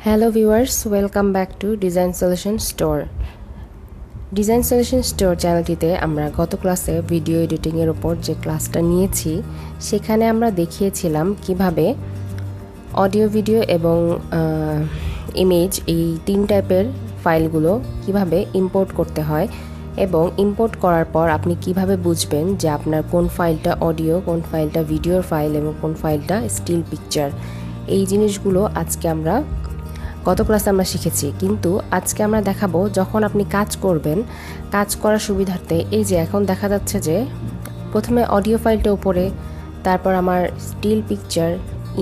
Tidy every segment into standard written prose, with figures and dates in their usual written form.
Hello viewers, welcome back to Design Solution Store. Design solution store চ্যানেলটিতে আমরা গত ক্লাসে ভিডিও এডিটিংয়ের ওপর যে ক্লাসটা নিয়েছি সেখানে আমরা দেখিয়েছিলাম কিভাবে অডিও ভিডিও এবং ইমেজ এই তিন টাইপের ফাইলগুলো কিভাবে ইম্পোর্ট করতে হয় এবং ইম্পোর্ট করার পর আপনি কিভাবে বুঝবেন যে আপনার কোন ফাইলটা অডিও, কোন ফাইলটা ভিডিওর ফাইল এবং কোন ফাইলটা স্টিল পিকচার। এই জিনিসগুলো আজকে আমরা গত ক্লাসে আমরা শিখেছি, কিন্তু আজকে আমরা দেখাবো যখন আপনি কাজ করবেন, কাজ করার সুবিধার্থে এই যে এখন দেখা যাচ্ছে যে প্রথমে অডিও ফাইলটা উপরে, তারপর আমার স্টিল পিকচার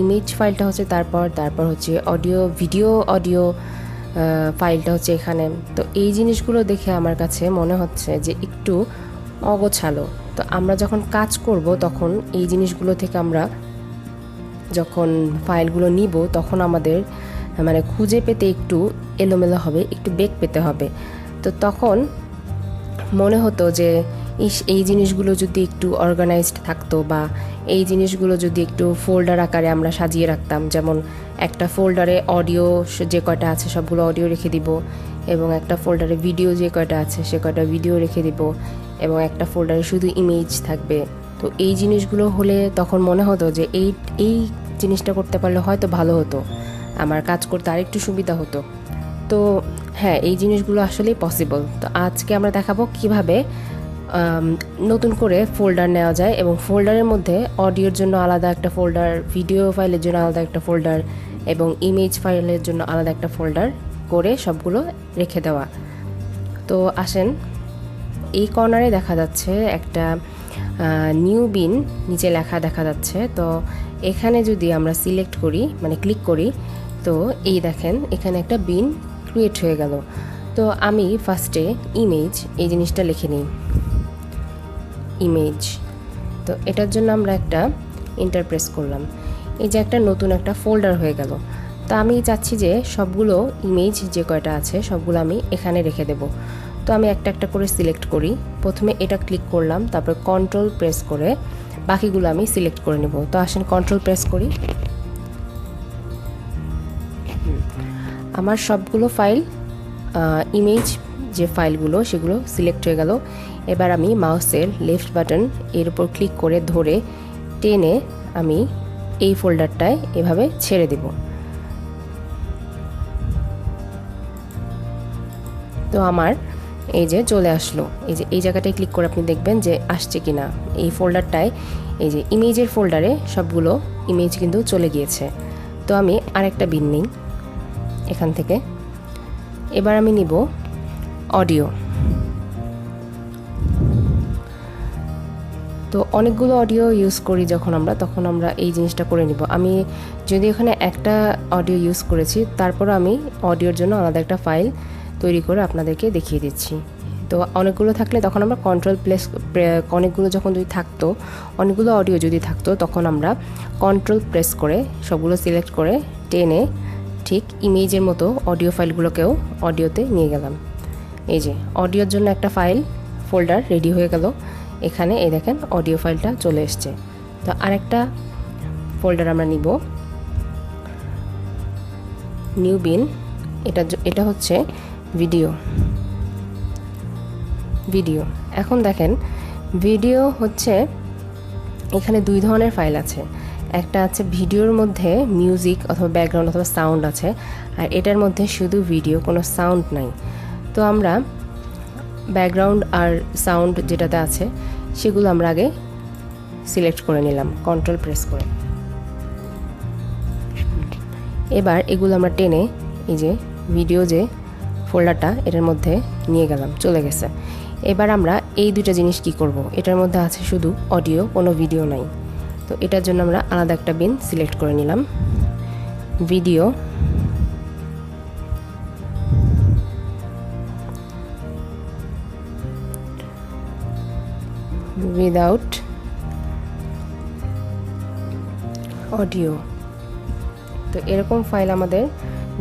ইমেজ ফাইলটা হচ্ছে তারপর হচ্ছে অডিও ফাইলটা হচ্ছে এখানে। তো এই জিনিসগুলো দেখে আমার কাছে মনে হচ্ছে যে একটু অগোছালো। তো আমরা যখন কাজ করব তখন এই জিনিসগুলো থেকে আমরা যখন ফাইলগুলো নিব তখন আমাদের খুঁজে পেতে একটু এলোমেলো হবে, একটু বেগ পেতে হবে। তো তখন মনে হতো যে এই জিনিসগুলো যদি একটু অর্গানাইজড থাকতো বা এই জিনিসগুলো যদি একটু ফোল্ডার আকারে আমরা সাজিয়ে রাখতাম, যেমন একটা ফোল্ডারে অডিও যে কয়টা আছে সবগুলো অডিও রেখে দিব এবং একটা ফোল্ডারে ভিডিও যে কয়টা আছে সে কয়টা ভিডিও রেখে দিব এবং একটা ফোল্ডারে শুধু ইমেজ থাকবে। তো এই জিনিসগুলো হলে তখন মনে হতো যে এই জিনিসটা করতে পারলে হয়তো ভালো হতো, আমার কাজ করতে আরেকটু সুবিধা হতো। তো হ্যাঁ, এই জিনিসগুলো আসলেই পসিবল। তো আজকে আমরা দেখাবো কিভাবে নতুন করে ফোল্ডার নেওয়া যায় এবং ফোল্ডারের মধ্যে অডিওর জন্য আলাদা একটা ফোল্ডার, ভিডিও ফাইলের জন্য আলাদা একটা ফোল্ডার এবং ইমেজ ফাইলের জন্য আলাদা একটা ফোল্ডার করে সবগুলো রেখে দেওয়া। তো আসেন, এই কর্নারে দেখা যাচ্ছে একটা নিউ বিন নিচে লেখা দেখা যাচ্ছে। তো এখানে যদি আমরা সিলেক্ট করি, ক্লিক করি, তো এই দেখেন এখানে একটা বিন ক্রিয়েট হয়ে গেল। তো আমি ফার্স্টে ইমেজ এই জিনিসটা লিখে নিই, ইমেজ। তো এটার জন্য আমরা একটা এন্টার প্রেস করলাম, এই যে একটা নতুন একটা ফোল্ডার হয়ে গেল। তো আমি চাচ্ছি যে সবগুলো ইমেজ যে কয়টা আছে সবগুলো আমি এখানে রেখে দেব। তো আমি একটা একটা করে সিলেক্ট করি। প্রথমে এটা ক্লিক করলাম, তারপর কন্ট্রোল প্রেস করে বাকিগুলো আমি সিলেক্ট করে নেব। তো আসেন কন্ট্রোল প্রেস করি, আমার সবগুলো ফাইল ইমেজ যে ফাইলগুলো সেগুলো সিলেক্ট হয়ে গেল। এবার আমি মাউসের লেফট বাটন এর উপর ক্লিক করে ধরে টেনে আমি এই ফোল্ডারটায় এভাবে ছেড়ে দেব। তো আমার এই যে চলে আসলো, এই যে এই জায়গাটায় ক্লিক করে আপনি দেখবেন যে আসছে কিনা। এই ফোল্ডারটায় এই যে ইমেজের ফোল্ডারে সবগুলো ইমেজ কিন্তু চলে গিয়েছে। তো আমি আরেকটা বিন নিই এখান থেকে। এবার আমি নিব অডিও। তো অনেকগুলো অডিও ইউজ করি যখন আমরা, তখন আমরা এই জিনিসটা করে নিব। আমি যদি এখানে একটা অডিও ইউজ করেছি, তারপর আমি অডিওর জন্য আলাদা একটা ফাইল তৈরি করে আপনাদেরকে দেখিয়ে দিচ্ছি। তো অনেকগুলো থাকলে তখন আমরা অনেকগুলো যখন যদি থাকতো, অনেকগুলো অডিও যদি থাকতো, তখন আমরা কন্ট্রোল প্রেস করে সবগুলো সিলেক্ট করে টেনে ঠিক ইমেজের মতো অডিও ফাইলগুলোকেও অডিওতে নিয়ে গেলাম। এই যে অডিওর জন্য একটা ফাইল ফোল্ডার রেডি হয়ে গেল। এখানে এই দেখেন অডিও ফাইলটা চলে এসছে। তো আরেকটা ফোল্ডার আমরা নিব, নিউ বিন। এটা হচ্ছে ভিডিও। এখন দেখেন ভিডিও হচ্ছে এখানে দুই ধরনের ফাইল আছে। একটা আছে ভিডিওর মধ্যে মিউজিক অথবা ব্যাকগ্রাউন্ড অথবা সাউন্ড আছে, আর এটার মধ্যে শুধু ভিডিও, কোনো সাউন্ড নাই। তো আমরা ব্যাকগ্রাউন্ড আর সাউন্ড যেটাতে আছে সেগুলো আমরা আগে সিলেক্ট করে নিলাম কন্ট্রোল প্রেস করে। এবার এগুলো আমরা টেনে এই যে ভিডিও যে ফোল্ডারটা এটার মধ্যে নিয়ে গেলাম, চলে গেছে। এবার আমরা এই দুইটা জিনিস কি করব, এটার মধ্যে আছে শুধু অডিও, কোনো ভিডিও নাই। তো এটার জন্য আমরা আলাদা একটা বিন সিলেক্ট করে নিলাম, ভিডিও। Without audio. তো এরকম ফাইল আমাদের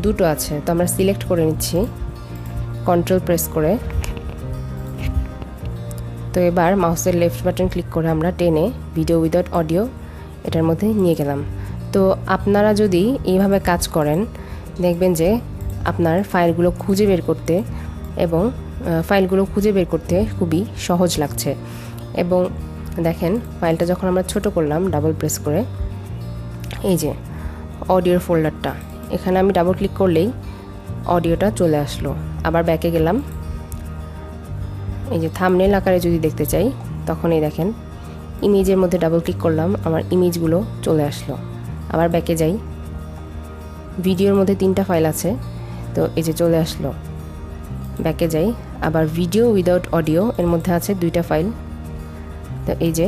দুটো আছে। তো আমরা সিলেক্ট করে নিচ্ছি কন্ট্রোল প্রেস করে। তো এবার মাউসের লেফট বাটন ক্লিক করে আমরা টেনে ভিডিও উইদাউট অডিও এটার মধ্যে নিয়ে গেলাম। তো আপনারা যদি এইভাবে কাজ করেন দেখবেন যে আপনার ফাইলগুলো খুঁজে বের করতে খুবই সহজ লাগছে। এবং দেখেন ফাইলটা যখন আমরা ছোট করলাম ডাবল প্রেস করে, এই যে অডিওর ফোল্ডারটা, এখানে আমি ডাবল ক্লিক করলেই অডিওটা চলে আসলো। আবার ব্যাকে গেলাম, এই যে থাম্বনেল আকারে যদি দেখতে চাই তখন এই দেখেন ইমেজের মধ্যে ডাবল ক্লিক করলাম, আমার ইমেজগুলো চলে আসলো। আবার ব্যাকে যাই, ভিডিওর মধ্যে 3টা ফাইল আছে, তো এই যে চলে আসলো। ব্যাকে যাই, আবার ভিডিও উইদাউট অডিও এর মধ্যে আছে 2টা ফাইল, তো এই যে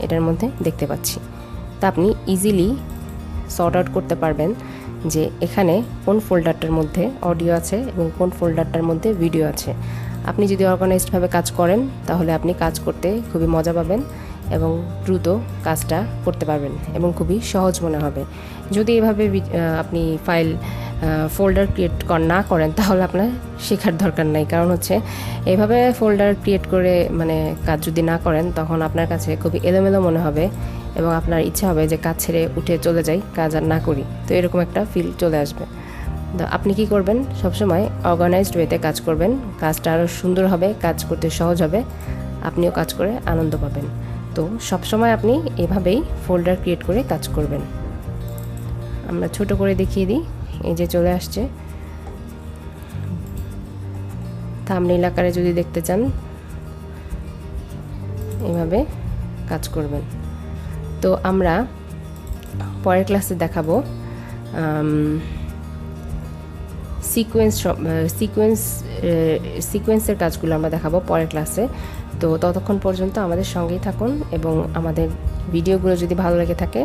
এটার মধ্যে দেখতে পাচ্ছি। তা আপনি ইজিলি সর্ট আউট করতে পারবেন যে এখানে কোন ফোল্ডারটার মধ্যে অডিও আছে এবং কোন ফোল্ডারটার মধ্যে ভিডিও আছে। আপনি যদি অর্গানাইজডভাবে কাজ করেন তাহলে আপনি কাজ করতে খুবই মজা পাবেন এবং দ্রুত কাজটা করতে পারবেন এবং খুবই সহজ মনে হবে। যদি এভাবে আপনি ফাইল ফোল্ডার ক্রিয়েট না করেন তাহলে আপনার শেখার দরকার নাই। কারণ হচ্ছে এভাবে ফোল্ডার ক্রিয়েট করে কাজ যদি না করেন তখন আপনার কাছে খুবই এলোমেলো মনে হবে এবং আপনার ইচ্ছা হবে যে কাজ ছেড়ে উঠে চলে যাই, কাজ আর না করি, তো এরকম একটা ফিল চলে আসবে। তো আপনি কি করবেন, সবসময় অর্গানাইজড ওয়েতে কাজ করবেন, কাজটা আরও সুন্দর হবে, কাজ করতে সহজ হবে, আপনিও কাজ করে আনন্দ পাবেন। তো সবসময় আপনি এভাবেই ফোল্ডার ক্রিয়েট করে কাজ করবেন। আমরা ছোট করে দেখিয়ে দিই, এই যে চলে আসছে। থাম্বনেল আকারে যদি দেখতে চান এভাবে কাজ করবেন। তো আমরা পরের ক্লাসে দেখাবো সিকোয়েন্সের কাজগুলো আমরা দেখাবো পরের ক্লাসে। তো ততক্ষণ পর্যন্ত আমাদের সঙ্গেই থাকুন এবং আমাদের ভিডিওগুলো যদি ভালো লেগে থাকে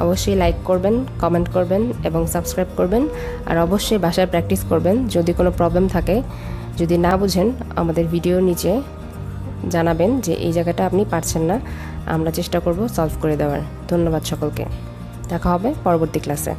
অবশ্যই লাইক করবেন, কমেন্ট করবেন এবং সাবস্ক্রাইব করবেন। আর অবশ্যই বাসায় প্র্যাকটিস করবেন। যদি কোনো প্রবলেম থাকে, যদি না বুঝেন, আমাদের ভিডিওর নিচে জানাবেন যে এই জায়গাটা আপনি পারছেন না, আমরা চেষ্টা করব সলভ করে দেওয়ার। ধন্যবাদ সকলকে, দেখা হবে পরবর্তী ক্লাসে।